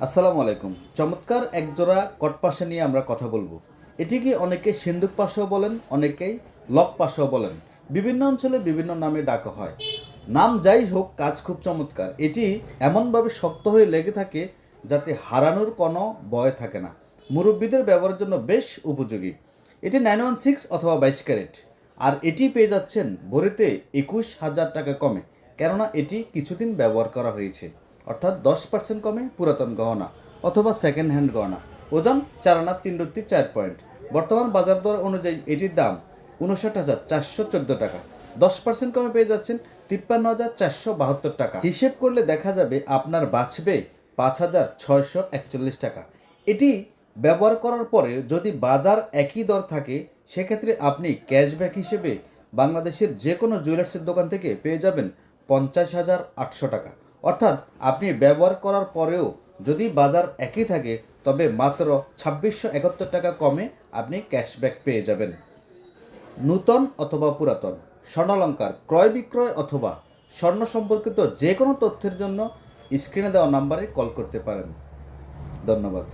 আসসালামু আলাইকুম। চমৎকার একজোড়া কটপাশা নিয়ে আমরা কথা বলবো। এটিকে অনেকে সিন্দুক পাশাও বলেন, অনেকেই লক পাশাও বলেন। বিভিন্ন অঞ্চলে বিভিন্ন নামে ডাকা হয়। নাম যাই হোক, কাজ খুব চমৎকার। এটি এমনভাবে শক্ত হয়ে লেগে থাকে যাতে হারানোর কোনো ভয় থাকে না। মুরব্বীদের ব্যবহারের জন্য বেশ উপযোগী। এটি 916 অথবা 22 ক্যারেট। আর এটি পেয়ে যাচ্ছেন ভরিতে 21,000 টাকা কমে, কেননা এটি কিছুদিন ব্যবহার করা হয়েছে। অর্থাৎ 10% কমে পুরাতন গহনা অথবা সেকেন্ড হ্যান্ড গহনা। ওজন 4 আনা 3 রত্তি 4 পয়েন্ট। বর্তমান বাজার দর অনুযায়ী এটির দাম 59,414 টাকা। 10% কমে পেয়ে যাচ্ছেন 53,472 টাকা। হিসেব করলে দেখা যাবে আপনার বাঁচবে 5,641 টাকা। এটি ব্যবহার করার পরে যদি বাজার একই দর থাকে, সেক্ষেত্রে আপনি ক্যাশব্যাক হিসেবে বাংলাদেশের যে কোনো জুয়েলার্সের দোকান থেকে পেয়ে যাবেন 50,800 টাকা। অর্থাৎ আপনি ব্যবহার করার পরেও যদি বাজার একই থাকে, তবে মাত্র 2671 টাকা কমে আপনি ক্যাশব্যাক পেয়ে যাবেন। নূতন অথবা পুরাতন স্বর্ণালঙ্কার ক্রয় বিক্রয় অথবা স্বর্ণ সম্পর্কিত যে কোনো তথ্যের জন্য স্ক্রিনে দেওয়া নাম্বারে কল করতে পারেন। ধন্যবাদ।